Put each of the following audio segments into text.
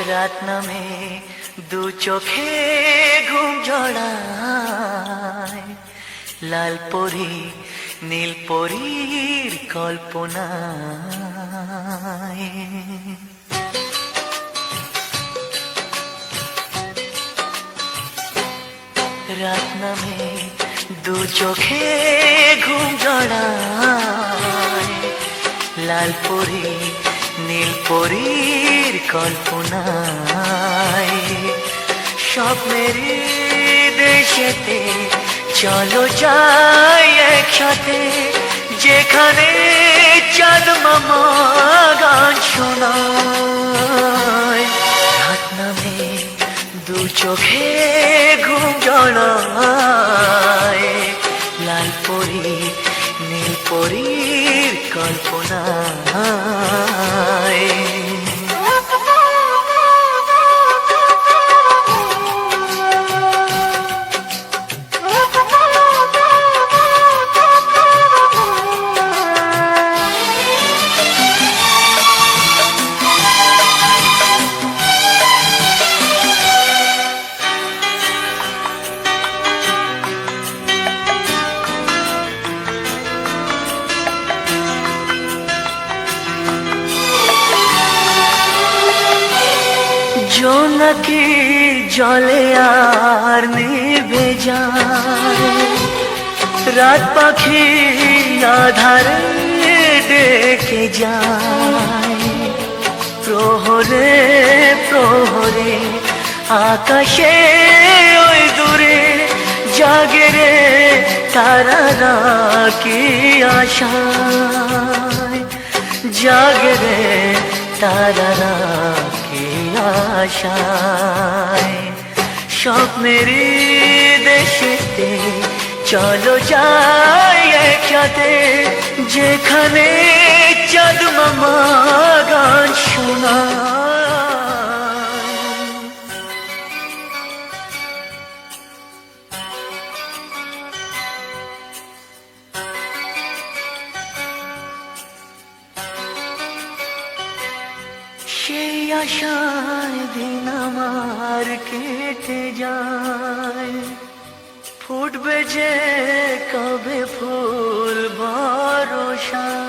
রাত নামে দু চোখে ঘুম জড়ায়, লাল পরি নীল পরীর কল্পনায়। রাত নামে দু চোখে ঘুম জড়ায়, লাল পরি নীল পরীর কল্পনায়। স্বপ্নেরই দেশেতে চলো যাই একসাথে, যেখানে চাঁদ মামা গান শোনায়। রাত নামে দু চোখে ঘুম জড়ায়, লাল পরি নীল পরীর কল্পনায়। জোনাকি জলে আর নিভে যায়, রাত পাখি আধারে ডেকে যায়। প্রহরে প্রহরে আকাশে ওই দূরে জাগে রে তারারা কি আশায়, জাগে রে তারারা কি আশায়। স্বপ্নেরই দেশেতে চলো যাই একসাথে, যেখানে চাঁদ মামা গান শোনায়। সেই আশায় দিন আমার কেটে যায়, ফুটবে যে কবে ফুল বরষায়।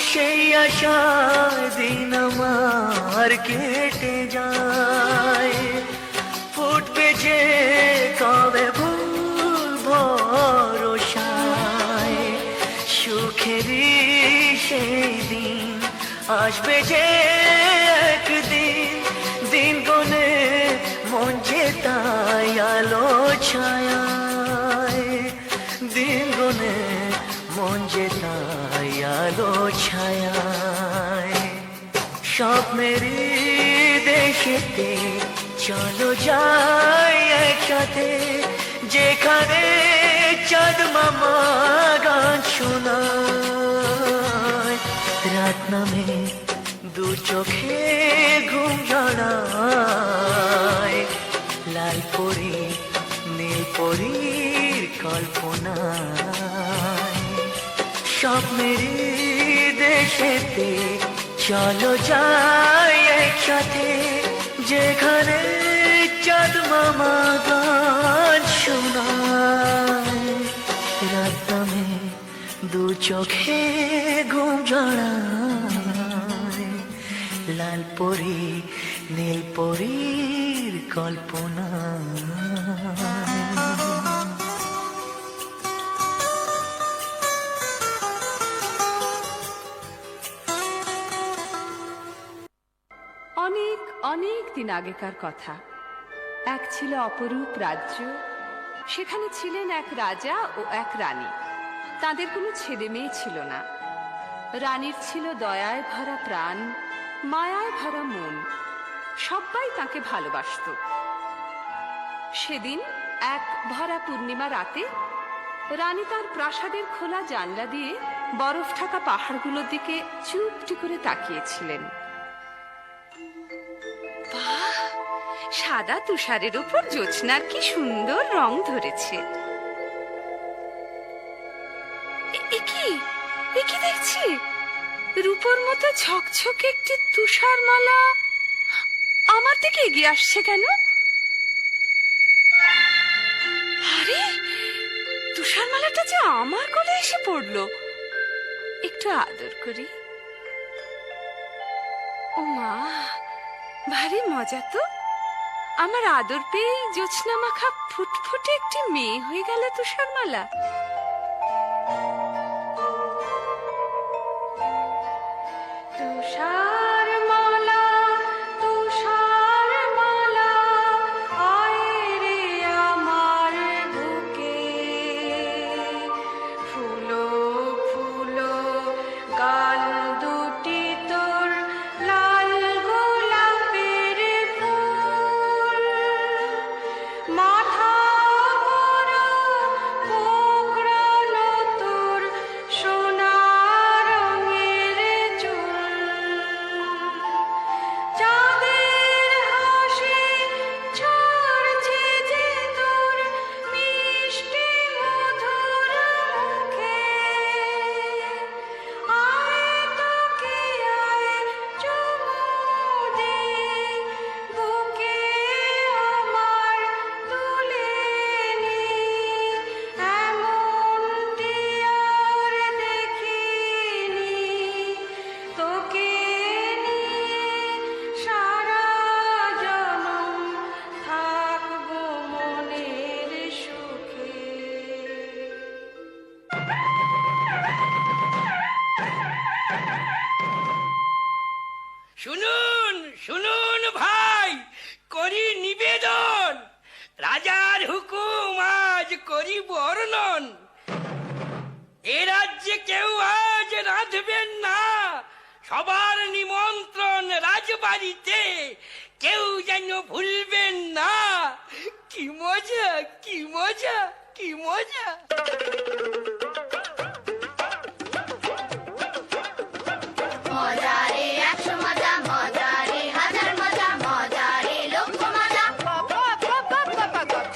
সেই আশায় দিন আমার কেটে যায়, ফুটবে যে কবে ফুল ভরসায়। সুখেরই সেই দিন আসবে যে একদিন, দিন গনে মন যে তাই আলো ছায়ায়, দিন গনে মন যে তাই আলো ছায়ায়। স্বপ্নেরই দেশেতে চলো যাই একসাথে, যেখানে চাঁদ মামা গান শোনায়। রাত নামে দু চোখে ঘুম জড়ায়, লাল পরি নীল পরীর কল্পনায়। স্বপ্নেরই দেশেতে চলো যাই একসাথে, যেখানে চাঁদ মামা গান শোনায়। রাত নামে দু চোখে ঘুম জড়ায়, লাল পরি নীল পরীর কল্পনায়। অনেক অনেক দিন আগেকার কথা। এক ছিল অপরূপ রাজ্য, সেখানে ছিলেন এক রাজা ও এক রানী। তাদের কোনো ছেলে মেয়ে ছিল না। রানীর ছিল দয়ায় ভরা প্রাণ, মায়ায় ভরা মন, সবাই তাকে ভালোবাসত। সেদিন এক ভরা পূর্ণিমা রাতে রানী তার প্রাসাদের খোলা জানলা দিয়ে বরফ ঢাকা পাহাড়গুলোর দিকে চুপটি করে তাকিয়েছিলেন। সাদা তুষারের উপর জ্যোৎস্নার কি সুন্দর রং ধরেছে। এ কি দেখছি, রূপোর মতো ঝকঝকে একটি তুষার মালা আমার দিকে এগিয়ে আসছে কেন? আরে, তুষার মালাটা যে আমার কোলে এসে পড়লো। একটু আদর করি। ও মা, ভারী মজা তো। আমার আদর পেয়ে জ্যোৎস্না মাখা ফুটফুটে একটি মেয়ে হয়ে গেল তুষার মালা। তুষার মালা, তুষার মালা, আয় রে আমার বুকে। ফুলো ফুলো গাল দুটি তোর লাল গোলাপের ফুল। মাথা ভরা কোকড়ানো তোর সোনা রঙের চুল। চাঁদের হাসি ছড়ছে যে তোর মিষ্টি মধুর মুখে। আয় তোকে আয় চুমু দেই, বুকে আমার তুলে নিই। এমনটি আর দেখিনি, তোকে নিয়ে সারা জনম থাকবো মনের সুখে। শুনুন শুনুন ভাই, করি নিবেদন, রাজার হুকুম আজ করি বর্ণন। এ রাজ্যে কেউ আজ রাঁধবেন না, সবার নিমন্ত্রণ রাজবাড়িতে, কেউ যেন ভুলবেন না। কি মজা, কি মজা, কি মজা। মজারে 100 মজা, মজারে 1000 মজা, মজারে লক্ষ মজা।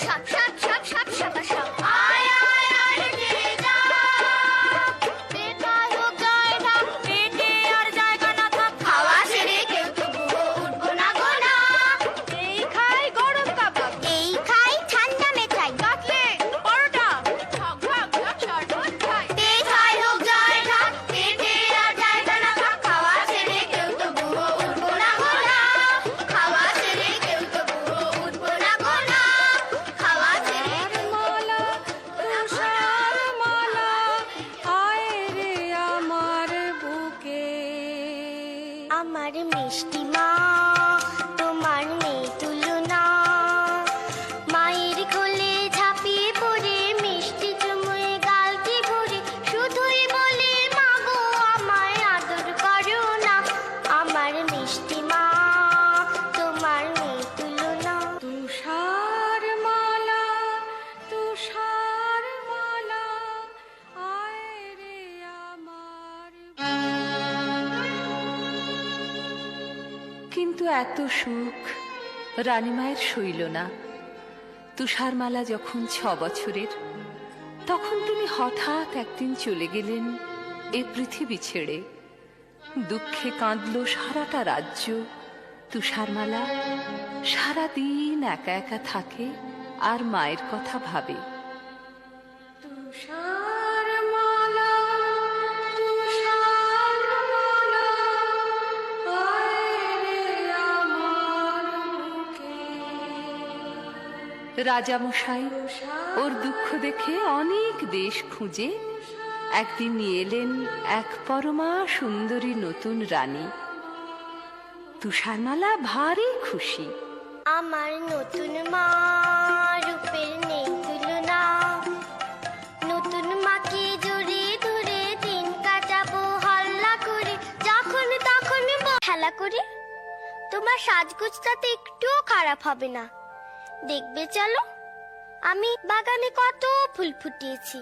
সাপ সাপ সাপ সাপ সাপ সাপ, আয় আয় আয় রে যা। বেকার হোক যায় না, পেটে আর জায়গা না থাক, খাওয়া সেরে কেউ তবুও উঠবো না গোনা। এই খাই গরম কাবাব, এই খাই ঠান্ডা মেঠাই, কাটলেট পরোটা, ঝক ঝক ঝক শরবত খাই। বেকার হোক যায় না, পেটে আর জায়গা না থাক, খাওয়া সেরে কেউ তবুও উঠবো না গোনা। খাওয়া সেরে কেউ তবুও উঠবো না গোনা। খাওয়া সেরে মালা, তুষার মালা, আয় রে আমার বুকে। আমার মিষ্টি মা, তোমার নেই তুলনা। মায়ের কোলে ঝাঁপিয়ে পড়ে মিষ্টি চুমুয়ে গালটি ভরে শুধুই বলে মা গো আমায় আদর করো না। আমার মিষ্টি মা, তোমার নেই তুলনা। তুষার মালা, তুষার মালা, আয় রে আমার। কিন্তু এত সুখ রানীমায়ের সইল না। তুষারমালা যখন 6 বছরের, তখন তিনি হঠাৎ একদিন চলে গেলেন এ পৃথিবী ছেড়ে। দুঃখে কাঁদল সারাটা রাজ্য। তুষারমালা সারাদিন একা একা থাকে আর মায়ের কথা ভাবে। তুষার মালা, তুষার মালা, আয় রে আমার বুকে। রাজামশাই ওর দুঃখ দেখে অনেক দেশ খুঁজে একদিন নিয়ে এলেন এক পরমা সুন্দরী নতুন রানী। তুষারমালা ভারী খুশি। আমার নতুন মা, রূপের নেই তুলনা। নতুন মাকে জড়িয়ে ধরে দিন কাটাবো হল্লা করে, যখন তখন খেলা করে। তোমার সাজগোজ তাতে একটুও খারাপ হবে না। দেখবে চলো, আমি বাগানে কত ফুল ফুটিয়েছি।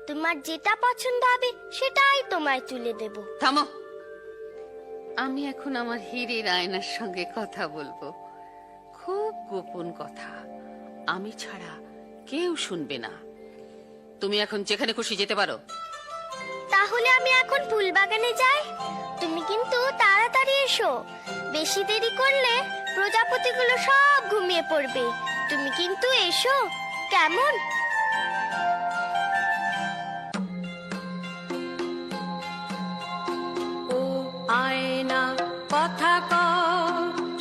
তোমার যেটা পছন্দ হবে সেটাই তোমায় তুলে দেব। থামো, আমি এখন আমার হীরের আয়নার সঙ্গে কথা বলবো। খুব গোপন কথা, আমি ছাড়া কেউ শুনবে না। তুমি এখন যেখানে খুশি যেতে পারো। তাহলে আমি এখন ফুলবাগানে যাই। তুমি কিন্তু তাড়াতাড়ি এসো, বেশি দেরি করলে প্রজাপতিগুলো সব ঘুমিয়ে পড়বে। তুমি কিন্তু এসো, কেমন? ও আয়না কথা কও,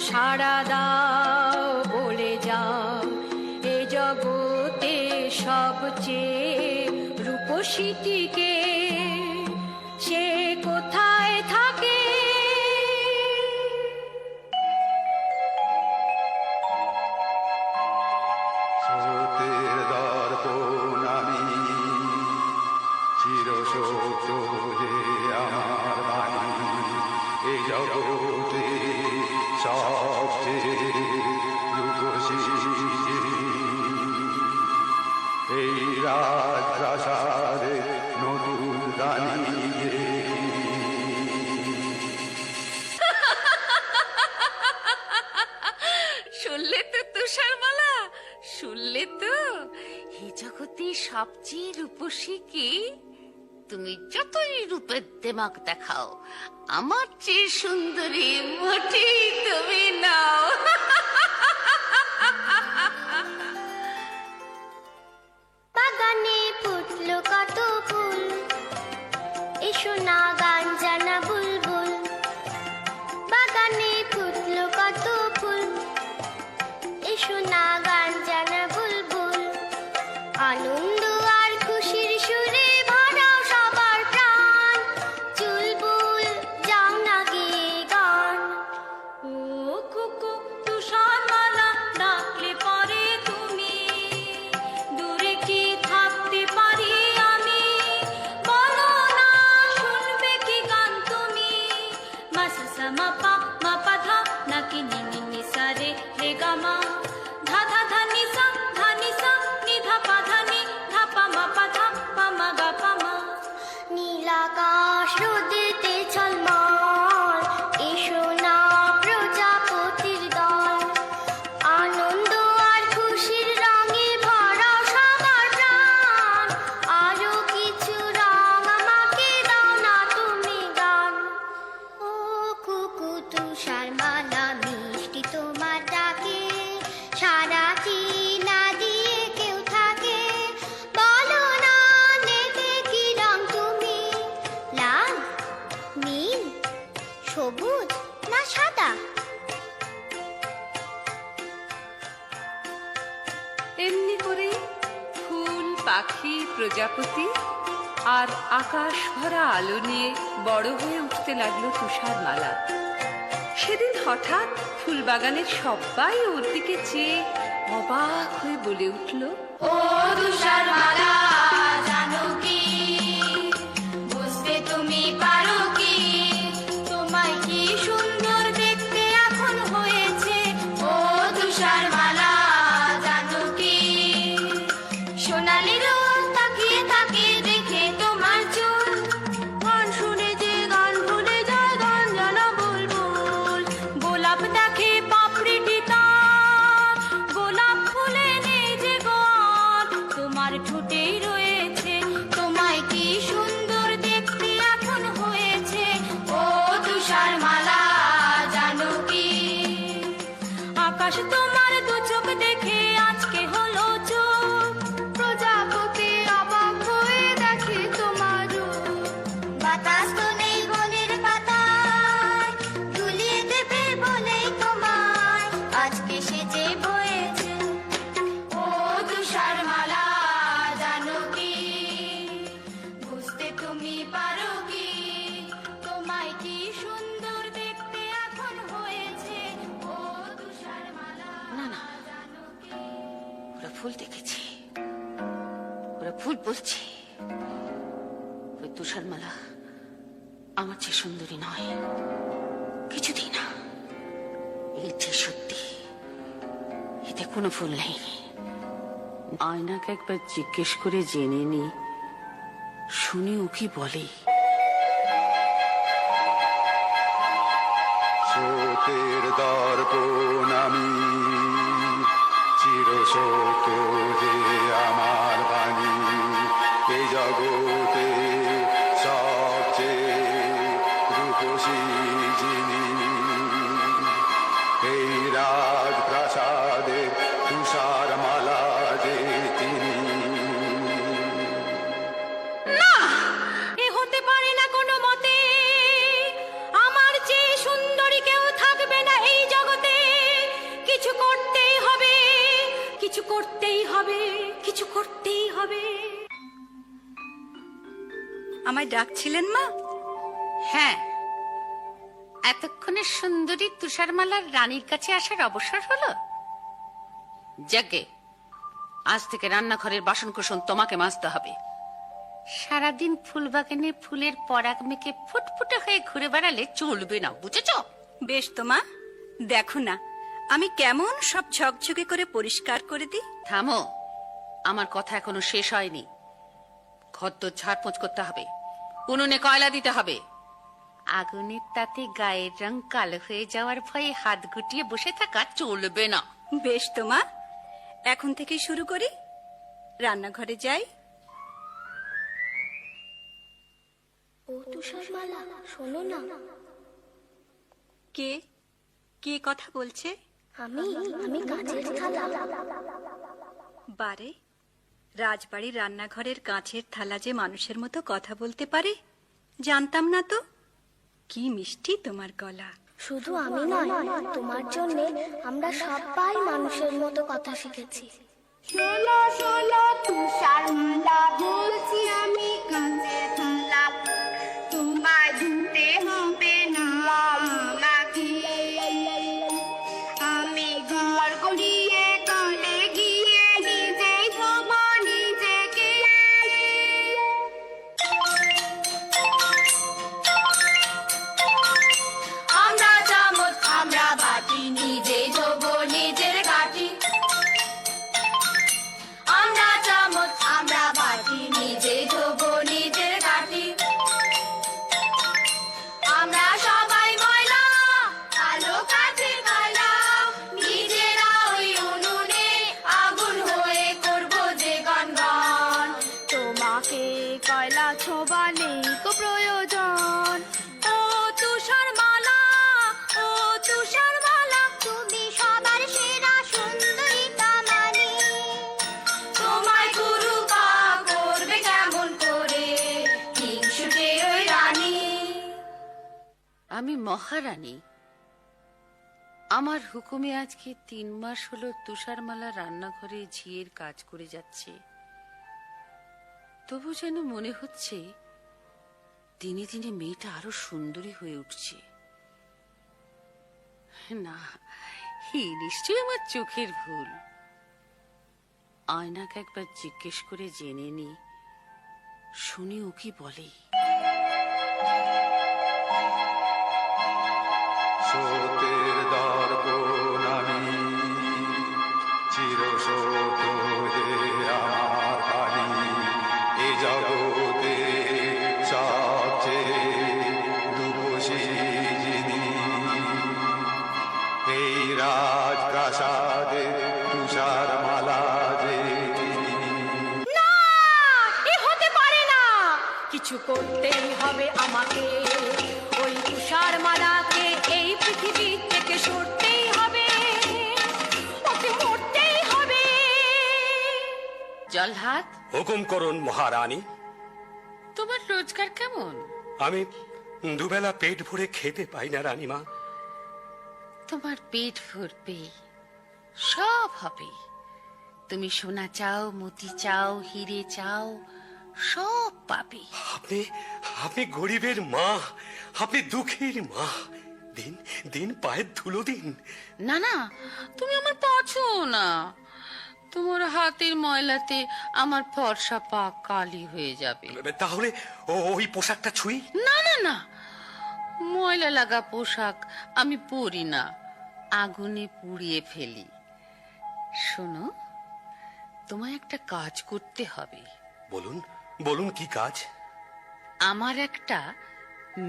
সাড়া দাও, বলে যাও, এ জগতে সবচেয়ে রূপসীটিকে, সে কোথায় থাকে? স্রোতের দর্পণ আমি, চিরসত্য হে আমার বাণী, এ জগতে সবচেয়ে রূপসী, এই রাজপ্রাসাদে নতুন রানী হে। শুনলে তো তুষারমালা, শুনলে তো? এই জগতে সবচেয়ে রূপসী কি? তুমি যতই রূপের দেমাক দেখাও, আমার চেয়ে সুন্দরী মোটেই তুমি নাও। বাগানে ফুটলো কত ফুল, এসো না গান জানা বুলবুল। বাগানে ফুটলো কত ফুল, এসো না গান জানা বুলবুল। আনন্দ আর খুশির সুরে ভরাও সবার প্রাণ, চুলবুল যাও না গেয়ে গান। ও কুকু তুষারমালা, ডাকলে পরে তুমি, দূরে কি থাকতে পারি আমি? বলো না, শুনবে কি গান তুমি? মাসা মাপা মাপা ধা, নাকি নি নি নি সা রে রে গা মা, ধা ধা ধা নি সা নি ধা পা ধা নি, ধা পা মা পা ধা পা মা গা পা মা। নীলাকাশ রোদেতে ঝলমল, এসো না প্রজাপতির দল। আনন্দ আর খুশির রঙে ভরাও সবার প্রাণ, আরো কিছু রং আমাকে দাও না তুমি গান। ও কুকু তুষারমালা, মিষ্টি তোমার ডাকে, সারাটি না দিয়ে কেউ থাকে। বলো না নেবে কি রং তুমি, লাল, নীল, সবুজ না সাদা? এমনি করে ফুল, পাখি, প্রজাপতি আর আকাশ ভরা আলো নিয়ে বড় হয়ে উঠতে লাগলো তুষারমালা। সেদিন হঠাৎ ফুলবাগানের সবাই ওর দিকে চেয়ে অবাক হয়ে বলে উঠল, ও তুষারমালা, জানো কি, বুঝতে তুমি পারো কি, তোমায় কি সুন্দর দেখতে এখন হয়েছে। ও তুষারমালা, জানো কি, সোনালি রোদ তাকিয়ে থাকে দেখে তোমার চুল, গান শুনে যে গান ভুলে যায় গান জানা বুলবুল। গোলাপ দেখে পাপড়িটি তার, গোলাপ ফুলে নেই যে গোয়াল, তোমার ঠোঁটেই রয়েছে, তোমায় কি সুন্দর দেখতে এখন হয়েছে। ও তুষারমালা, জানো কি, আকাশ তোমার দু চোখ দেখে আজকে হলো চোখ, প্রজাপতি অবাক হয়ে দেখে তোমার রূপ। বাতাস তো নেই বনের পাতায়, দুলিয়ে দেবে বলেই তোমায় আজকে সেজে বয়েছে। ও তুষারমালা, জানো কি, বুঝতে তুমি পারো কি, তোমায় কি সুন্দর দেখতে এখন হয়েছে। ও তুষারমালা, না না, জানো কি। ওরা ফুল দেখেছি, ওরা ফুল বলছে। ওই তুষারমালা আমার চেয়ে সুন্দরী নয়, কিছুতেই না। এই যে সত্যি, এতে কোনো ফুল নেই। আয়নাকে একবার জিজ্ঞেস করে জেনে নি, শুনি ও কি বলে। স্রোতের দর্পণ আমি, চিরসত্য যে আমার বাণী, এই জগতে সবচেয়ে রূপসী যিনি, এই রাজপ্রাসাদে তুষার মালা যে তিনি। এ হতে পারে না কোনো মতে, আমার চেয়ে সুন্দরী কেউ থাকবে না এই জগতে। কিছু করতেই হবে, কিছু করতেই হবে, কিছু করতেই হবে। আমায় ডাকছিলেন মা? হ্যাঁ, এতক্ষণে সুন্দরী তুষারমালার রানীর কাছে আসার অবসর হলো। যাকে আজ থেকে রান্নাঘরের বাসনকোসন তোমাকে মাজতে হবে। সারাদিন ফুলবাগানে ফুলের পরাগ মেখে ফুটফুটে হয়ে ঘুরে বেড়ালে চলবে না, বুঝেছ? বেশ তো মা, দেখো না আমি কেমন সব ঝকঝকে করে পরিষ্কার করে দিই। থামো, আমার কথা এখনো শেষ হয়নি। ঘরদোর ঝাড়পোঁছ করতে হবে, উনুনে কয়লা দিতে হবে। আগুনের তাতে গায়ের রং কালো হয়ে যাওয়ার ভয়ে হাত গুটিয়ে বসে থাকা চলবে না। বেশ তো মা, এখন থেকে শুরু করি। রান্নাঘরে যাই। ও তুষারমালা, শোনো না। কে কে কথা বলছে? আমি কাঁচের থালা। বারে, রাজবাড়ির রান্নাঘরের কাঁচের থালা যে মানুষের মতো কথা বলতে পারে, জানতাম না তো। কি মিষ্টি তোমার গলা। শুধু আমি নয়, তোমার জন্য আমরা সবাই মানুষের মতো কথা শিখেছি। শোনো শোনো তুষারমালা, বলছি আমি কাঁচের থালা, তোমায় ধুতে হবে না আমাকে। আমি ঘর গড়িয়ে কলে গিয়ে নিজেই ধোবো নিজেকে। আমরা চামচ আমরা বাটি, নিজেই ধোবো নিজের কাঠি। আমরা চামচ আমরা বাটি, নিজেই ধোবো নিজের কাঠি। আমরা সবাই ময়লা, কালো কাঠের কয়লা, নিজেরা ওই উনুনে আগুন হয়ে করবো যে গান। তোমাকে কয়লা ছোঁবা নেই কো প্রয়োজন। ও তুষারমালা, ও তুষারমালা, তুমি সবার সেরা সুন্দরী কামানি। তোমায় গুরু বা করবে কেমন করে হিংসুটে ওই রানী। আমি মহারানী, আমার হুকুমে আজকে 3 মাস হলো তুষারমালা রান্নাঘরে ঝিয়ের কাজ করে যাচ্ছে। তবু যেন মনে হচ্ছে দিনে দিনে মেয়েটা আরো সুন্দরী হয়ে উঠছে। না, এই নিশ্চয়ই আমার চোখের ভুল। আয়নাকে একবার জিজ্ঞেস করে জেনে নি, শুনি ও কি বলে। সত্যের দর্পণ আমি, চিরসত্য যে আমার বাণী, এ জগতে সবচেয়ে রূপসী যিনি, এই রাজপ্রাসাদে তুষার মালা যে তিনি। না, এ হতে পারে না। কিছু করতেই হবে আমাকে। ওই তুষারমালাকে এই পৃথিবী থেকে সরতেই হবে, ওকে মরতেই হবে। জলহাত, হুকুম করুন মহারানী। তোমার রোজগার কেমন? আমি দুবেলা পেট ভরে খেতে পাই না রানীমা। তোমার পেট ভরবে, সব হবে। তুমি সোনা চাও, মতি চাও, হিরে চাও, সব পাবে। আপনি আপনি গরিবের মা, আপনি দুঃখীর মা। দিন দিন পায়ের ধুলো দিন। না না, তুমি আমার পা ছুঁও না। তোমার হাতের ময়লাতে আমার ফর্সা পা কালি হয়ে যাবে। তাহলে ওই পোশাকটা ছুঁই। না না না, ময়লা লাগা পোশাক আমি পরি না, আগুনে পুড়িয়ে ফেলি। শোনো, তোমায় একটা কাজ করতে হবে। বলুন বলুন, কি কাজ? আমার একটা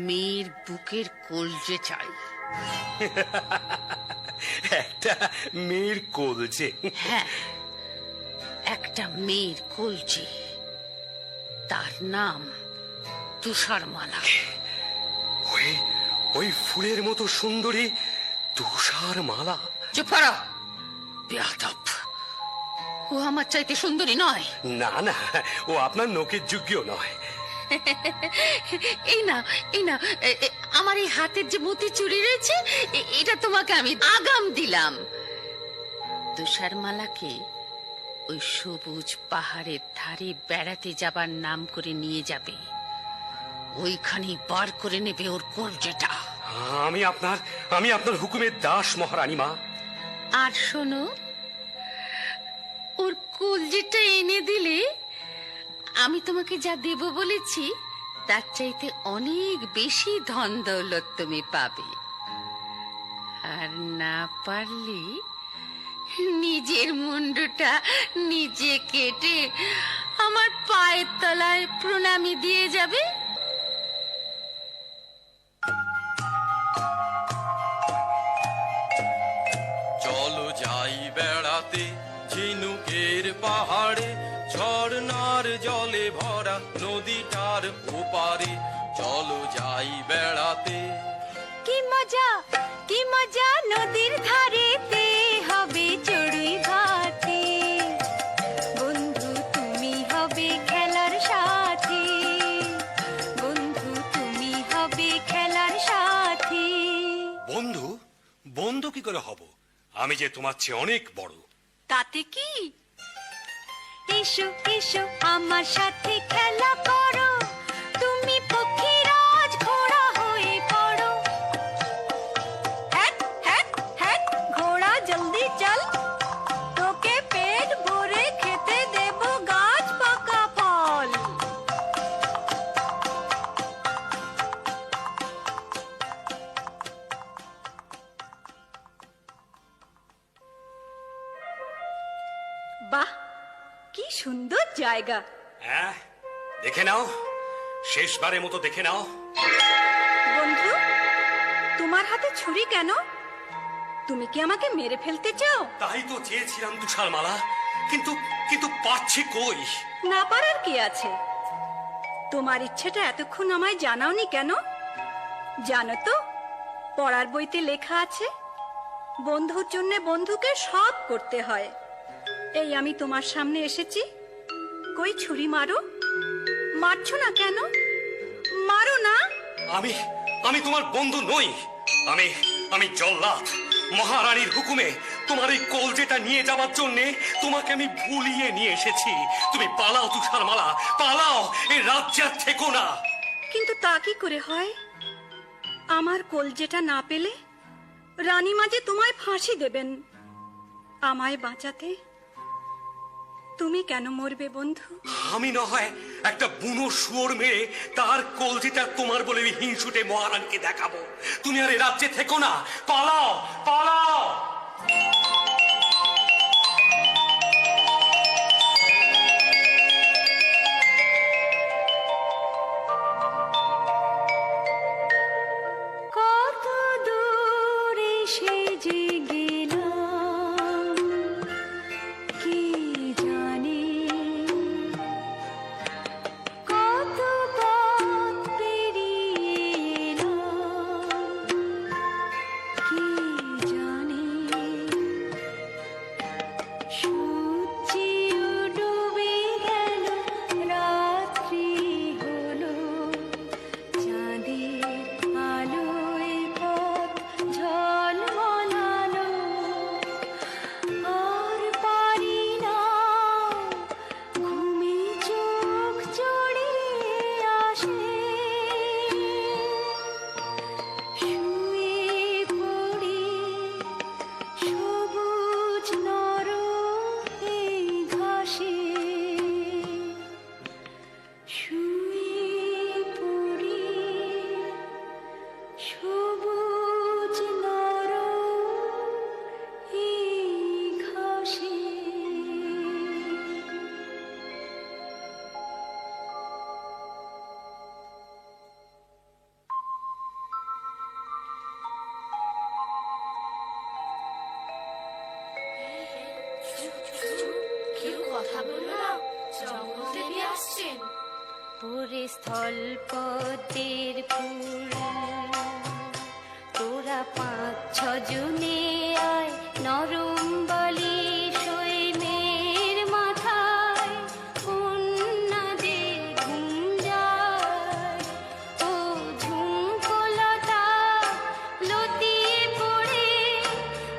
মেয়ের বুকের কলজে চাই। একটা মেয়ের কলজে? হ্যাঁ, একটা মেয়ের কলজি, তার নাম তুষারমালা। ওই ওই ফুলের মতো সুন্দরী তুষার মালা? চুপ করো বেয়াদব, ও আমার চাইতে সুন্দরী নয়। না না, ও আপনার নখের যোগ্য নয়। এই না, এই না, আমার এই হাতের যে মতি চুরি রয়েছে, এটা তোমাকে আমি আগাম দিলাম। তুষারমালাকে ওই সবুজ পাহাড়ের ধারে বেড়াতে যাবার নাম করে নিয়ে যাবে, ওইখানে বার করে নেবে ওর কলজেটা। আমি আপনার হুকুমের দাস মহারানী মা। আর শোনো, ওর কলজেটা এনে দিলে আমি তোমাকে যা দেব বলেছি তার চাইতে অনেক বেশি ধন দৌলত তুমি পাবে। আর না পারলে নিজের মুন্ডুটা নিজে কেটে আমার পায়ের তলায় প্রণামী দিয়ে যাবে। চলো যাই বেড়াতে ঝিনুকের পাহাড়ে, ঝর্ণার জলে ভরা নদীটার ওপারে। চলো যাই বেড়াতে। কি মজা নদীর ধারেতে হবে চড়ুই ভাতে, বন্ধু তুমি হবে খেলার সাথী, বন্ধু তুমি হবে খেলার সাথী। বন্ধু? বন্ধু কি করে হব? আমি যে তোমার চেয়ে অনেক বড়। তাতে কি? এসো এসো আমার সাথে খেলা করো, তুমি পক্ষীরাজ ঘোড়া হয়ে পড়ো। হ্যাট হ্যাট হ্যাট ঘোড়া জলদি চল, তোকে পেট ভরে খেতে দেব গাছ পাকা ফল। বাহ, কি সুন্দর জায়গা। হ্যাঁ, দেখে নাও, শেষবারের মতো দেখে নাও। বন্ধু, তোমার হাতে ছুরি কেন? তুমি কি আমাকে মেরে ফেলতে চাও? তাই তো চেয়েছিলাম তুষারমালা, কিন্তু কিন্তু পাচ্ছি কই। না পারার কি আছে? তোমার ইচ্ছেটা এতক্ষণ আমায় জানাওনি কেন? জানো তো, পড়ার বইতে লেখা আছে বন্ধুর জন্য বন্ধুকে সব করতে হয়। এই আমি তোমার সামনে এসেছি, কই ছুরি মারো। মারছো না কেন? মারো না। আমি তোমার বন্ধু নই। আমি জল্লাদ। মহারানীর হুকুমে তোমার এই কলজেটা নিয়ে যাওয়ার জন্য তোমাকে আমি ভুলিয়ে নিয়ে এসেছি। তুমি পালাও তুষারমালা, পালাও, এই রাজ্যে আর থেকো না। কিন্তু তা কি করে হয়? আমার কলজেটা না পেলে রানীমা যে তোমায় ফাঁসি দেবেন। আমায় বাঁচাতে তুমি কেন মরবে বন্ধু? আমি না হয় একটা বুনো শুয়োর মেরে তার কলজিটা তোমার বলে হিংসুটে মহারানীকে দেখাবো। তুমি আর এ রাজ্যে থেকো না, পালাও পালাও। কত দূরে সে যে গেলাম কে জানে, কত পথ পেরিয়ে এলাম কে জানে, সূর্য ডুবে গেল রাত্রি হলো, চাঁদের আলোয় পথ ঝলমলালো, আর পারি না ঘুমে চোখ জড়িয়ে আসে, শুয়ে পড়ি সবুজ নরম কেউ কথা বলো না, জঙ্গল দেবী আসছেন। ওরে স্থল পদ্মের ফুল, তোরা 5-6 জনে আয়, নরম বালি সই মেয়ের মাথায়, কন্যাদের ঘুম যায়। ও ঝুমকোলতা লতিয়ে পড়ে,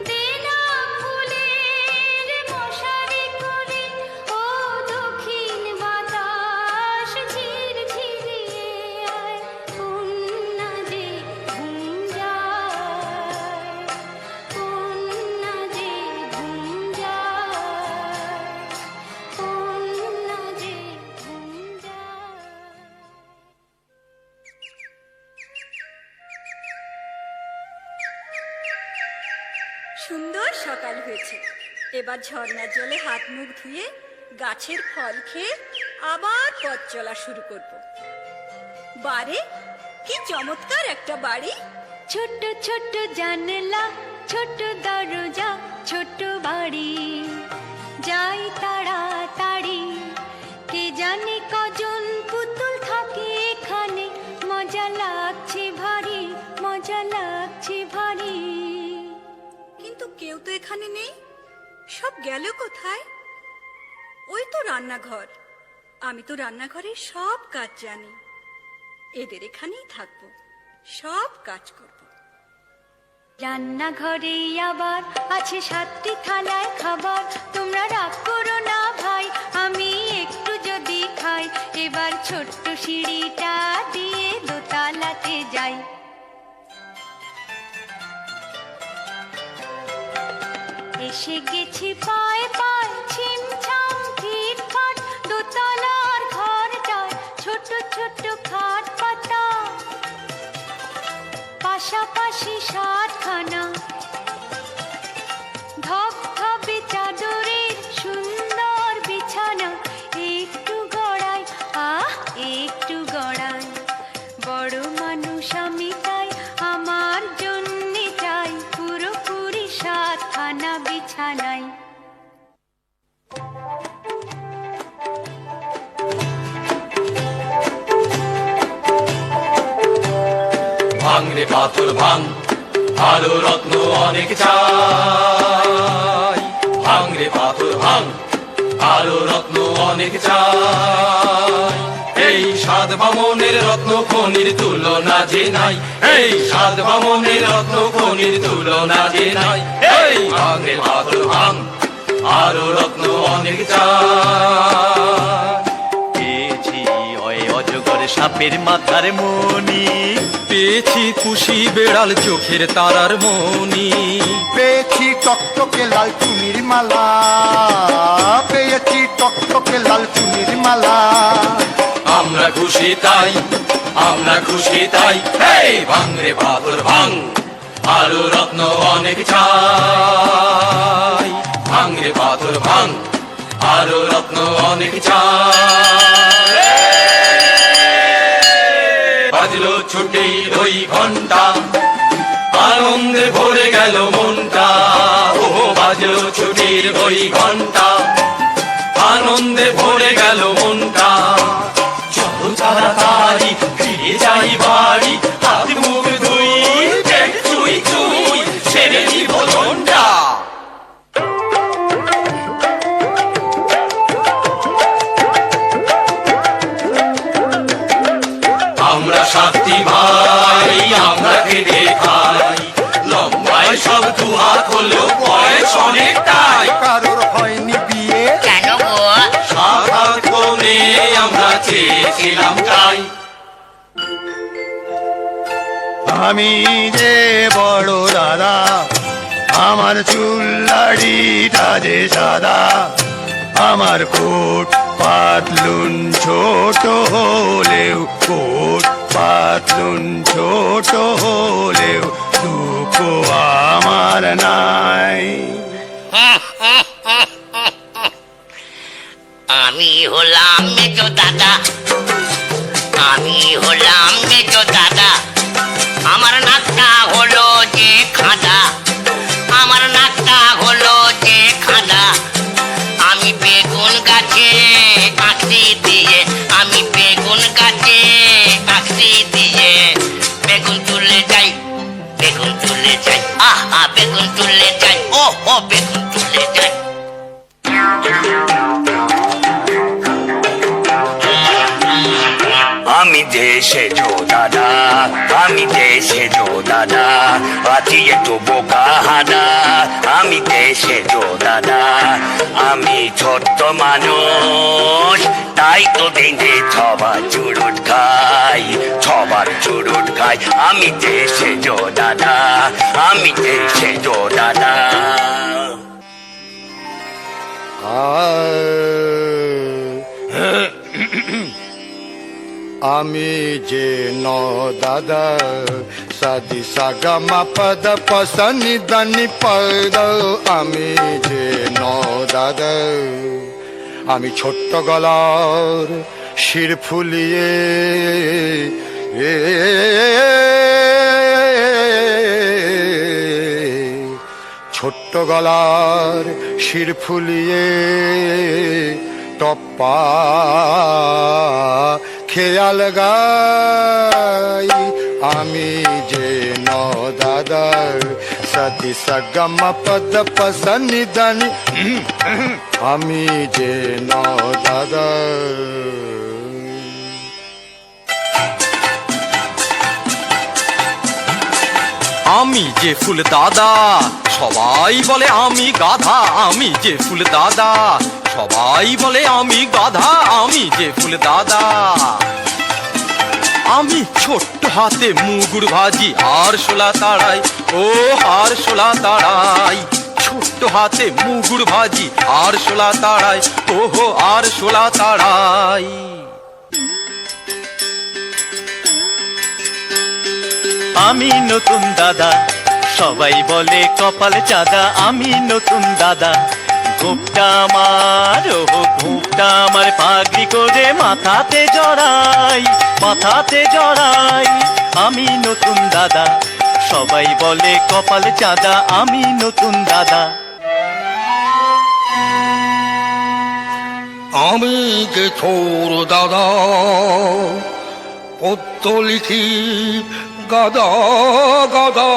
দেনা ফুলের মশারি করে, ও দক্ষিণ বাতাস ঝির ঝিরিয়ে আয়, কন্যাদের ঘুম যায়, কন্যাদের ঘুম যায়, কন্যাদের ঘুম যায়। সুন্দর সকাল হয়েছে। এবার ঝর্ণার জলে হাত মুখ ধুয়ে গাছের ফল খেয়ে আবার পথ চলা শুরু করব। বারে কি চমৎকার একটা বাড়ি! ছোট ছোট জানলা, ছোট দরজা, ছোট বাড়ি, যাই তাড়াতাড়ি। কে জানে কজন পুতুল থাকে এখানে, মজা লাগছে ভারী, মজা লাগছে ভারী। কিন্তু কেউ তো এখানে নেই, সব গেল কোথায়? ওই তো রান্নাঘর, আমি তো রান্নাঘরের সব কাজ জানি। এদের এখানেই থাকবো, সব কাজ করব। রান্নাঘরে আবার আছে 7টি থালায় খাবার, তোমরা রাগ করো না ভাই, আমি একটু যদি খাই। এবার ছোট্ট সিঁড়িটা দিয়ে দোতলাতে যাই। এসে গেছি পায়ে পায়ে, ছিমছাম ফিটফাট, দোতলার ঘরটায় ছোট ছোট খাট পাতা, পাশাপাশি 7খানা ধবধবে চাদরের সুন্দর বিছানা। একটু গড়াই, একটু গড়াই, বড় মানুষ আমি তাই, আমার জন্যে চাই পুরোপুরি 7খানা বিছানায়। ভাঙ রে পাথর ভাঙ, আলো রত্ন অনেক চাই। ভাঙ রে পাথর ভাঙ, আলো রত্ন অনেক চাই। এই 7 বামনের রত্ন খনির তুলনা যে নাই, এই 7 বামনের রত্ন খনির তুলনা যে নাই। এই ভাঙ রে পাথর ভাঙ, আলো রত্ন অনেক চাই। পেয়েছি অজগর সাপের মাথার মণি, পেয়েছি পুষি বেড়াল চোখের তারার মনি। পেয়েছি টকটকে লাল চুনির মালা, পেয়েছি টকটকে লাল চুনির মালা। আমরা খুশি তাই, আমরা খুশি তাই। এই ভাঙ রে পাথর ভাঙ, আলো রত্ন অনেক চাই। ভাঙ রে পাথর ভাঙ, আলো রত্ন অনেক চাই। বাজলো ছুটির ওই ঘন্টা, আনন্দে ভরে গেল মনটা। ও বাজলো ছুটির ওই ঘন্টা, আনন্দে ভরে গেল মনটা। চলো তাড়াতাড়ি ফিরে যাই বাড়ি, হাত মুখ ধুই, পেট চুই চুই, ছেড়ে দিব ঘন্টা। আমরা 7টি ভাই, আমরা খেতে খাই, লম্বায় সব 2 হাত হলেও বয়স অনেকটাই। কারোর হয়নি বিয়ে, কেন গো? 7 হাত কোণে আমরা চেয়েছিলাম তাই। আমি যে বড় দাদা, আমার চুল দাড়িটা যে সাদা, আমার কোট পাতলুন ছোট হলেও, কোট পাতলুন ছোট হলেও দুঃখ আমার নাই। আমি হলাম মেজো দাদা, আমি হলাম মেজো দাদা। আমার নাকটা হলো যে খাদা, আমার নাকটা হলো যে খাদা। আমি বেগুন দেশে জো দাদা, আমি দেশে জো দাদা, আছি একটু বোকা হাদা, আমি দেশে জো দাদা, আমি ছোট্ট মানুষ, তাই তো দিনে ছবার চুরুট খাই, ছবার চুরুট খাই, আমি দেশে জো দাদা, আমি দেশে জো দাদা। আমি যে ন দাদা, সাদি সাগা মা পদ পসনি দানি পদ, আমি যে ন দাদা, আমি ছোট্ট গলার শির ফুলিয়ে ছোট্ট গলার শির ফুলিয়ে টপ্পা খেয়াল গাই, আমি যে ন দাদা, সতি সগম পদ পসনি দানি, আমি যে ন দাদা। আমি যে ফুল দাদা, সবাই বলে আমি গাধা, আমি যে ফুল দাদা, সবাই বলে আমি গাধা, আমি যে ফুল দাদা। আমি ছোট্ট হাতে মুগুর ভাজি আর শোলা তাড়াই, ও আর শোলা তাড়াই, ছোট্ট হাতে মুগুর ভাজি আর শোলা তাড়াই, ওহো আর শোলা তাড়াই। আমি নতুন দাদা, সবাই বলে কপাল চাঁদা, আমি নতুন দাদা, ঘুমটা আমার, ও ঘুমটা আমার পাগড়ি করে মাথাতে জড়াই, মাথাতে জড়াই, আমি নতুন দাদা, সবাই বলে কপাল চাঁদা, আমি নতুন দাদা। আমি যে ছোর দাদা, পদ্য লিখি গাদা গাদা,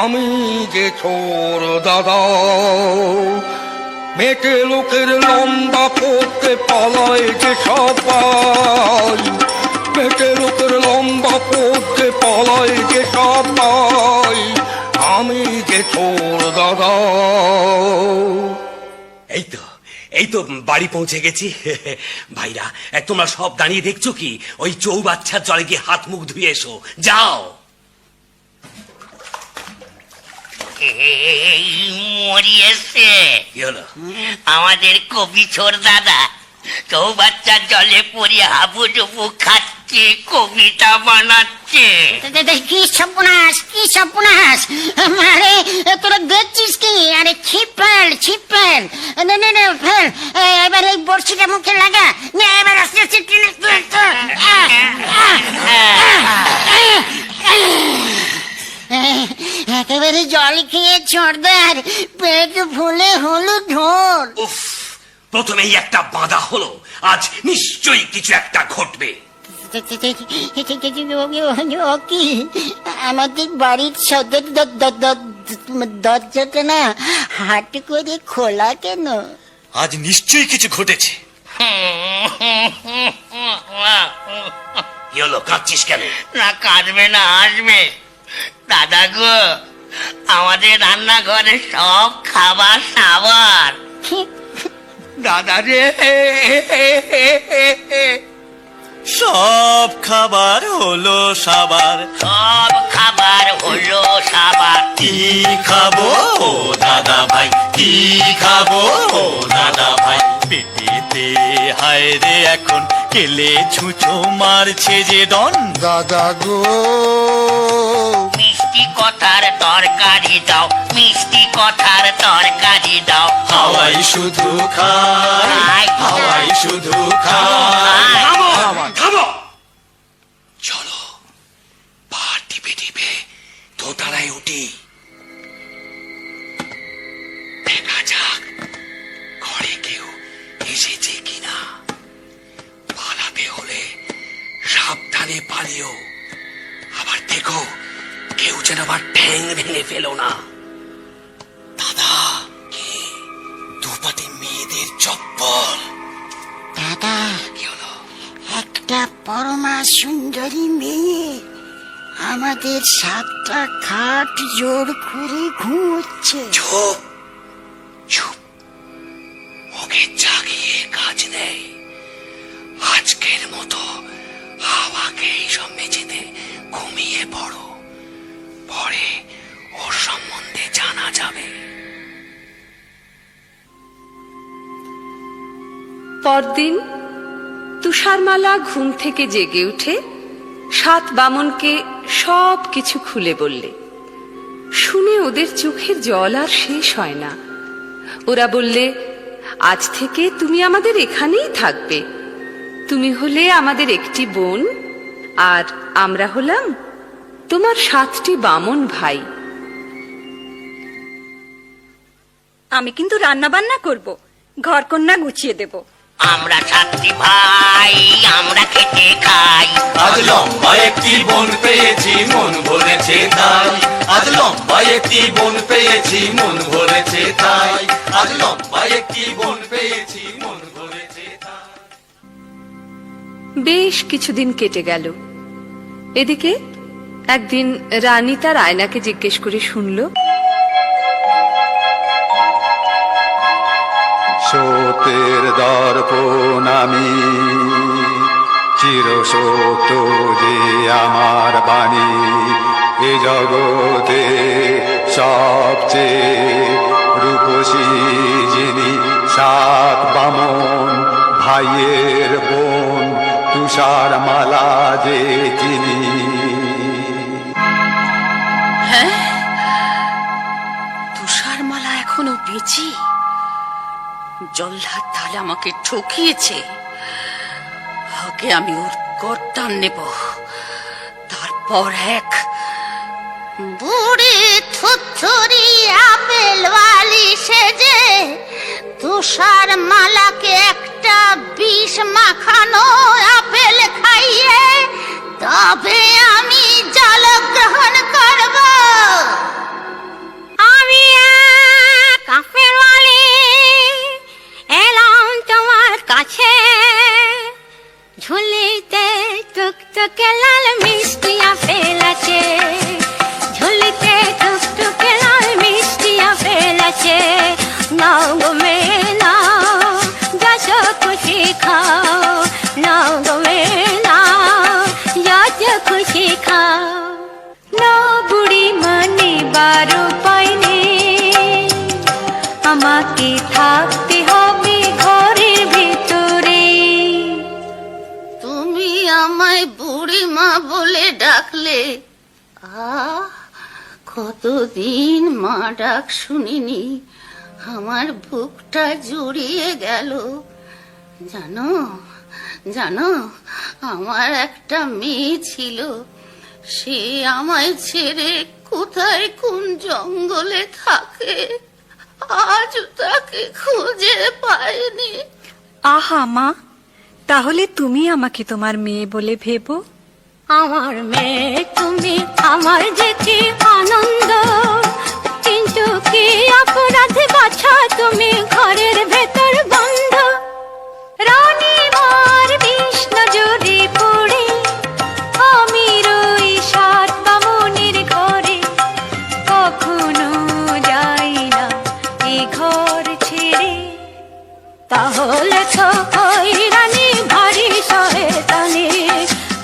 আমি যে ছোর দাদা, মেটে লোকের লম্বা করতে পালায় যে সবাই, মেটে লোকের লম্বা করতে পালায় যে সবাই, আমি যে ছোর দাদা। এই তো বাড়ি পৌঁছে গেছি। ভাইরা, তোমরা সব দাঁড়িয়ে দেখছো কি? ওই চৌবাচ্চার জলে গিয়ে হাত মুখ ধুয়ে এসো, যাও। এই মরি এসছে, কি হলো? আমাদের কবি ছোর দাদা চৌবাচ্চার জলে পড়ে হাবুডুবু খাচ্ছে, কবিতা বানাচ্ছে। কি সর্বনাশ, কি সর্বনাশ! আরে তোরা দেখছিস কি? আরে ছিপ ফেল, ছিপ ফেল, ফেল, এবার এই বড়শিটা মুখে লাগা, এবার আস্তে আস্তে টেনে একেবারে জল খেয়ে ছোড়দার পেট ফুলে হলো ঢোল। উফ, প্রথমেই একটা বাঁধা হলো, আজ নিশ্চয়ই কিছু একটা ঘটবে। ও কি, আমাদের বাড়ির সদর দরজাটা না হাট করে খোলা কেন? আজ নিশ্চয়ই কিছু ঘটেছে। কি হলো, কাঁদছিস কেন? না কাঁদবে না, আসবে। দাদা গো, আমাদের রান্নাঘরে সব খাবার সাবার। দাদা রে, সব খাবার হলো সাবার, সব খাবার হলো সাবার। কি খাবো ও দাদা ভাই, কি খাবো ও দাদা ভাই, পেটেতে হায় রে এখন কেলে ছুঁচো মারছে যে ডন। দাদা গো, মিষ্টি কথার তরকারি দাও, মিষ্টি কথার তরকারি দাও। হাওয়াই শুধু খায়, হাওয়াই শুধু খায়। থামো! চলো, পা টিপে টিপে দোতলায় উঠি, দেখা যাক ঘরে কেউ এসেছে কিনা। পালাতে হলে সাবধানে পালিও, আবার দেখো কেউ যেন আবার ঠ্যাং ভেঙে ফেলো না। দাদা, কি দুপাটি মেয়েদের চপ্পল। দাদা, কি হলো? একটা বড় সুন্দরী মেয়ে আমাদের 7টা খাট জোর করে ঘুমোচ্ছে। চুপ চুপ, ওকে জাগিয়ে কাজ নেই। আজকের মতো হাওয়াকে এইসব মেঝেতে ঘুমিয়ে পড়ো, পরে ওর সম্বন্ধে জানা যাবে। পরদিন তুষারমালা ঘুম থেকে জেগে উঠে 7 বামনকে সব কিছু খুলে বললে। শুনে ওদের চোখের জল আর শেষ হয় না। ওরা বললে, আজ থেকে তুমি আমাদের এখানেই থাকবে। তুমি হলে আমাদের একটি বোন, আর আমরা হলাম তোমার 7টি বামন ভাই। আমি কিন্তু রান্না বান্না করব, ঘরকন্যা গুছিয়ে দেব। আমরা 7টি ভাই, আমরা খেতে খাই। আজ লম্বা একটি বোন পেয়েছি, মন ভরেছে তাই। আজ লম্বা একটি বোন পেয়েছি, মন ভরেছে তাই। আজ লম্বা একটি বোন পেয়েছি, মন ভরেছে তাই। বেশ কিছুদিন কেটে গেল। এদিকে একদিন রানী তার আয়নাকে জিজ্ঞেস করে শুনল, সত্যের দর্পণ আমি, চিরসত্য যে আমার বাণী। এ জগতে সবচেয়ে রূপসী যিনি, 7 বামন ভাইয়ের বোন, তুষারমালা যে চিনি। হ্যাঁ, তুষারমালা এখনো বেঁচে। জল্লাদ তাহলে আমাকে ঠকিয়েছে। আগে আমি ওর গর্দান নেব, তারপর এক। বুড়ি থুথুরি আপেল ওয়ালি সেজে তুষার মালাকে একটা বিষ মাখানো আপেল খাইয়ে তবে আমি জল গ্রহণ করব। আমি এক আপেল ওয়ালি এলাম তোমার কাছে, ঝুলিতে টুকটুকে লাল মিষ্টি আপেল আছে, ঝুলিতে টুকটুকে লাল মিষ্টি আপেল আছে। নাও গো মেয়ে নাও, যত খুশি খাও। নাও গো মেয়ে নাও, যত খুশি খাও। না বুড়ি মানে 12 পাইনি, আমাকে থাকতে হবে ঘরের ভিতরে। তুমি আমায় বুড়ি মা বলে ডাকলে। কতদিন মা ডাক শুনিনি, আমার বুকটা জুড়িয়ে গেল। জানো জানো, আমার একটা মেয়ে ছিল, সে আমায় ছেড়ে কোথায় কোন জঙ্গলে থাকে, আজ তাকে খুঁজে পাইনি। আহা মা, তাহলে তুমি আমাকে তোমার মেয়ে বলে ভেবো। আমার মেয়ে তুমি, আমার যে কি আনন্দ, কিন্তু কি অপরাধে বাছা তুমি ঘরের ভেতর বন্ধ। রানী মার বিষ নজরে পড়ে আমি রই 7 বামনের ঘরে, কখনো যাই না এ ঘর ছেড়ে। তাহলে তো ওই রানী ভারী শয়তানি,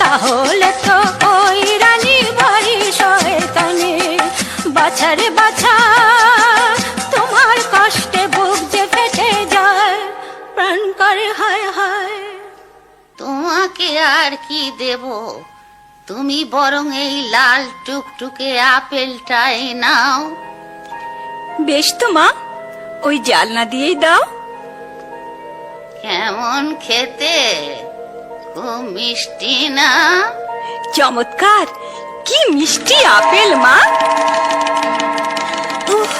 তাহলে তো ওই রানী ভারী শয়তানি। বাছারে বাছা, তোমার কষ্টে বুক যে ফেটে যায়, প্রাণ করে হায় হায়। তোমাকে আর কি দেব, তুমি বরং এই লাল টুকটুকে আপেলটাই নাও। বেশ তো মা, ওই জালনা দিয়েই দাও। কেমন খেতে, খুব মিষ্টি না? চমৎকার, কি মিষ্টি আপেল মা। উফ,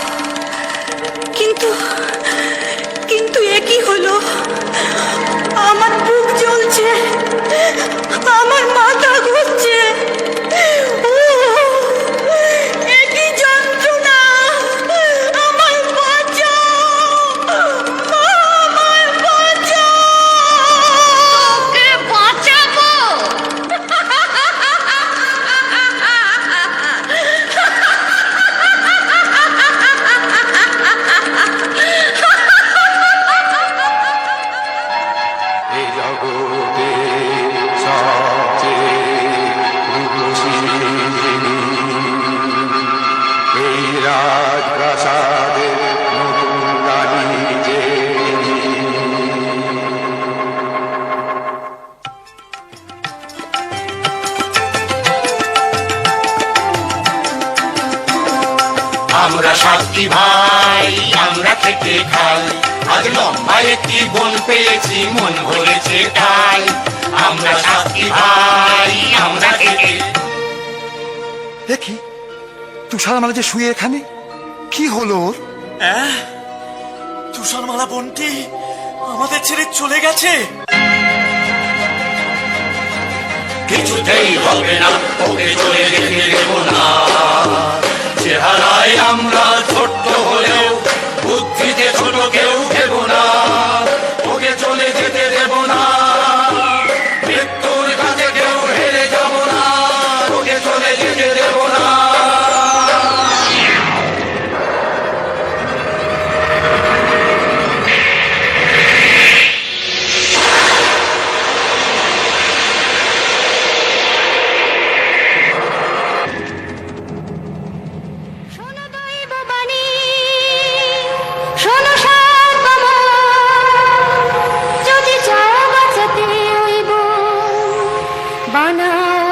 কিন্তু কিন্তু এ কি হলো? আমার বুক জ্বলছে, আমার মাথা ঘুরছে। এ কি যন্ত্রণা! আমায় বাঁচাও, আমায় বাঁচাও। ওকে বাঁচাবো? সাতটি ভাই আমরা খেটে খাই, আজ লম্বা একটি বন পেয়েছি মন ভরেছে তাই, আমরা সাতটি ভাই আমরা খেটে। দেখি তুষারমালা যে শুয়ে এখানে, কি হলো ওর? তুষারমালা বোনটি আমাদের ছেড়ে চলে গেছে। কিছুতেই হবে না, ওকে চলে যেতে দেব না। চেহারায় আমরা ছোট্ট হলেও বুদ্ধিতে ছোট কেউ দেব না, ওকে চলে যেতে দেব না। মৃত্যুর কাছে কেউ হেরে যাব না, ওকে চলে যেতে দেব না। শোনো দৈববাণী, শোনো সাত বামন, যদি চাও বাঁচাতে ওই বন, বানাও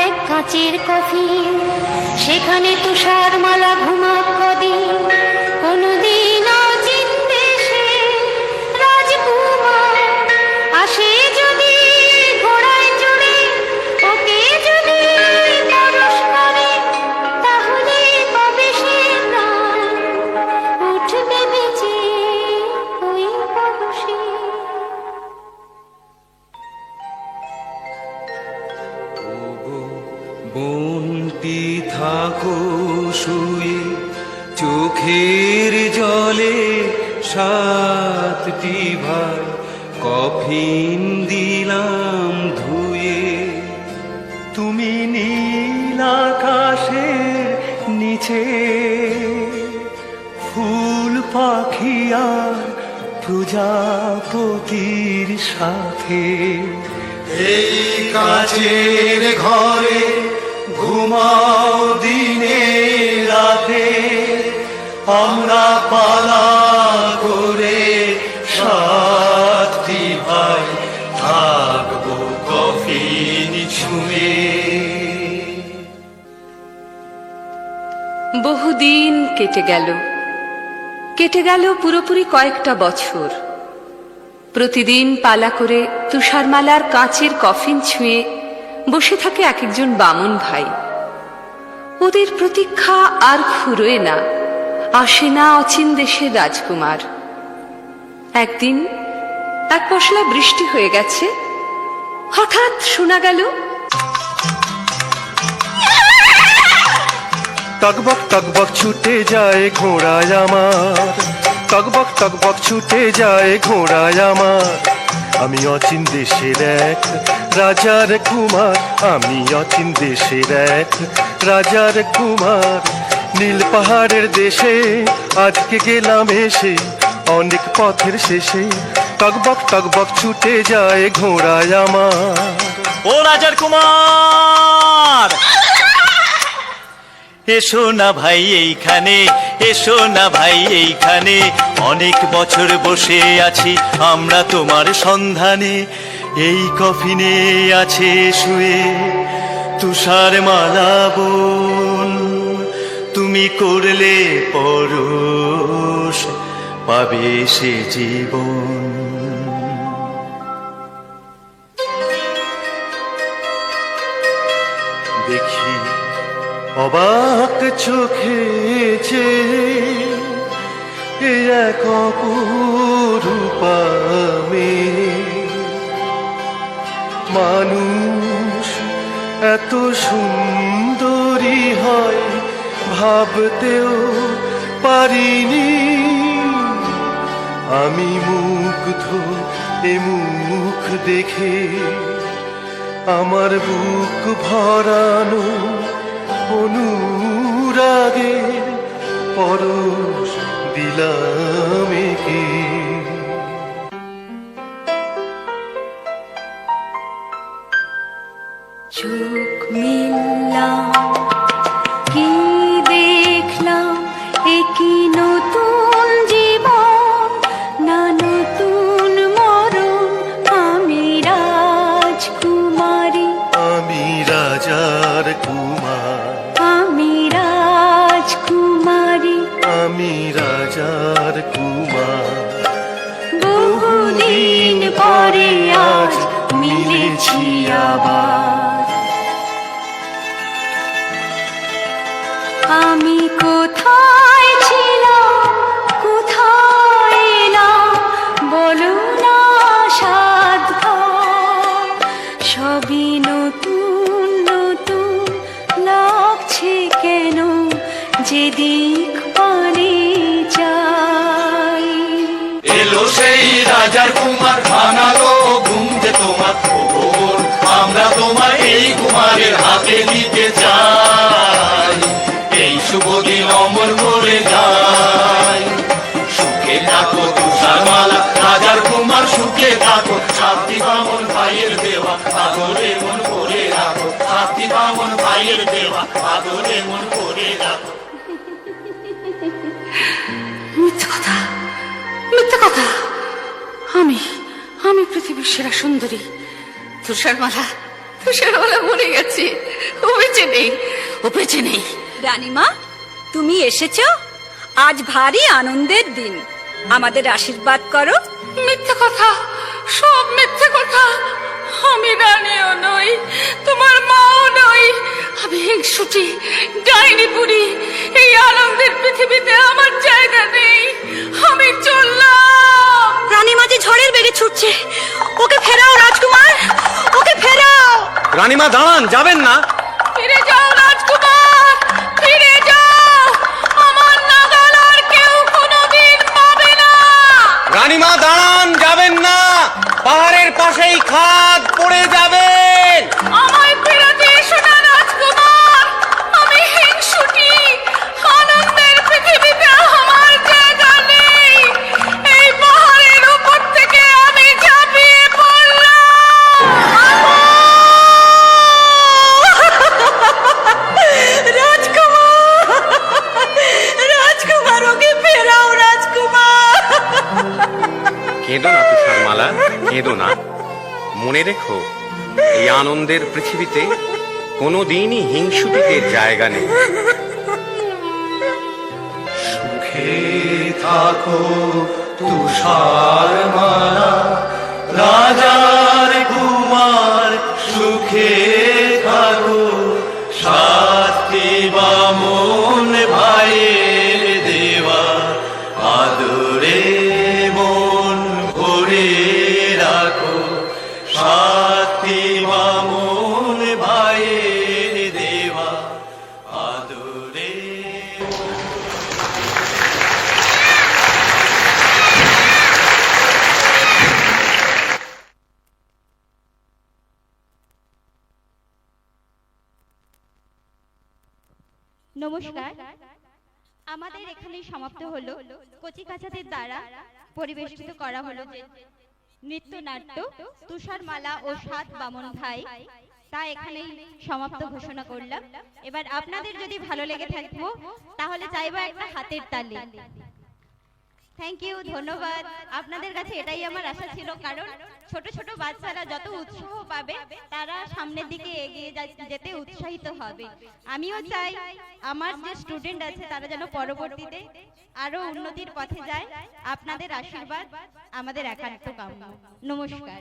এক কাঁচের কফিন, সেখানে তুষারমালা ঘুমাক কদিন। কোনদিন অচিন দেশে রাজকুমার আসে যদি ঘোড়ায় চড়ে, ওকে যদি পরশ করে, তাহলে পাবে সে প্রাণ, উঠবে বেঁচে ওই পরশে। বন্টি থাকো শুয়ে, চোখের জলে সাতটি ভাই কফিন দিলাম ধুয়ে। তুমি নীল আকাশের নিচে ফুল পাখি আর প্রজাপতির সাথে এই কাচের ঘরে ঘুমাও দিনে রাতে, আমরা পালা করে সাতটি ভাই থাকবো কফিন ছুঁয়ে। বহুদিন কেটে গেল, কেটে গেল পুরোপুরি কয়েকটা বছর। প্রতিদিন পালা করে তুষারমালার কাঁচের কফিন ছুঁয়ে বসে থাকে এক একজন বামন ভাই। ওদের প্রতীক্ষা আর ফুরোয় না, আসে না অচিন দেশের রাজকুমার। একদিন এক পশলা বৃষ্টি হয়ে গেছে, হঠাৎ শোনা গেল টকবক টকবক ছুটে যায় ঘোড়ায় আমার, টকবক টকবক ছুটে যায় ঘোড়ায় আমার। আমি অচিন দেশের এক রাজার কুমার, আমি অচিন দেশের এক রাজার কুমার। নীল পাহাড়ের দেশে আজকে গেলাম এসে, অনেক পথের শেষে টকবক টকবক ছুটে যায় ঘোড়ায় আমার। ও রাজার কুমার, এসো না ভাই এইখানে, এসো না ভাই এইখানে। অনেক বছর বসে আছি আমরা তোমার সন্ধানে। এই কফিনে আছে শুয়ে তুষারমালা বোন, তুমি করলে পরশ পাবে সে জীবন। দেখি অবাক চোখে যে এক অপরূপা মেয়ে, মানুষ এত সুন্দরী হয় ভাবতেও পারিনি। আমি মুগ্ধ এ মুখ দেখে, আমার বুক ভরানো অনুরাগে পরশ দিলাম একে। চোখ মিললাম, কি দেখলাম, একই নতুন জীবন, না নতুন মরণ। আমি রাজকুমারী, আমি রাজার কুমার, আমি রাজকুমারী, আমি এসেছি আবার। আমি কোথায় ছিলাম, কোথায় এলাম, বলো না সাধ ঘর। সবই নতুন নতুন লাগছে কেন, যেদিক পানে যাই। এলো সেই রাজার কুমার, ভাঙালো ঘুম যে তোমার। ও ভোর, আমরা তোমার এই কুমারের হাতে দিতে চাই। এই শুভ দিন অমর করে যায়। সুখে থাকো তুষারমালা, রাজার কুমার সুখে থাকো। সাতটি বামন ভাইয়ের দেওয়া আদরে মন করে রাখো। সাতটি বামন ভাইয়ের দেওয়া আদরে মন করে রাখো। মিথ্যে কথা, মিথ্যে কথা। আমি আমি পৃথিবীর সেরা সুন্দরী। তুষারমালা, তুষারমালা মরে গেছে, ও বেঁচে নেই, ও বেঁচে নেই। রানীমা, তুমি এসেছো? আজ ভারী আনন্দের দিন, আমাদের আশীর্বাদ করো। মিথ্যে কথা, সব মিথ্যে কথা। আমি রানীও নই, তোমার মাও নই। আমি হিংসুটি, ডাইনি বুড়ি। এই আনন্দের পৃথিবীতে আমার জায়গা নেই। আমি চললাম। রানীমা যে ঝড়ের বেগে ছুটছে, ওকে ফেরাও রাজকুমার, ওকে ফেরাও। রানীমা দাঁড়ান, যাবেন না। ফিরে যাও রাজকুমার, ফিরে যাও। আমার নাগাল আর কেউ কোনোদিন পাবে না। রানীমা দাঁড়ান, যাবেন না। পাহাড়ের পাশেই খাদ, পড়ে যাবেন। আমায় ফেরাতে এসো না রাজকুমার, আমি হিংসুটি। আনন্দের পৃথিবীতে আমার জায়গা নেই। এই পাহাড়ের উপর থেকে আমি ঝাঁপিয়ে পড়লাম। রাজকুমার, রাজকুমার, ওকে ফেরাও রাজকুমার। কেঁদো না তুষারমালা, কেঁদো না। মনে রেখো, এই আনন্দের পৃথিবীতে কোনোদিনই হিংসুটিদের জায়গা নেই। সুখে থাকো তুষারমালা, রাজার কুমার সুখে থাকো। সাতটি বামন ভাইয়ের দেওয়া আদরে মন ভরে রাখো। সাতটি বামন ভাইয়ের দেওয়া আদরে। নমস্কার, আমাদের এখানে সমাপ্ত হলো কচিকাঁচাদের দ্বারা পরিবেশিত করা হলো যে নৃত্যনাট্য তুষারমালা ও সাত বামন ভাই, তা এখানেই সমাপ্ত ঘোষণা করলাম। এবার আপনাদের যদি ভালো লেগে থাকবো তাহলে চাইবো একটা হাতের তালি। থ্যাংক ইউ, ধন্যবাদ। আপনাদের কাছে এটাই আমার আশা ছিল, কারণ ছোট ছোট বাচ্চারা যত উৎসাহ পাবে তারা সামনের দিকে এগিয়ে যেতে উৎসাহিত হবে। আমিও চাই আমার যে স্টুডেন্ট আছে তারা যেন পরবর্তীতে আরো উন্নতির পথে যায়। আপনাদের আশীর্বাদ আমাদের একান্ত কাম্য। নমস্কার।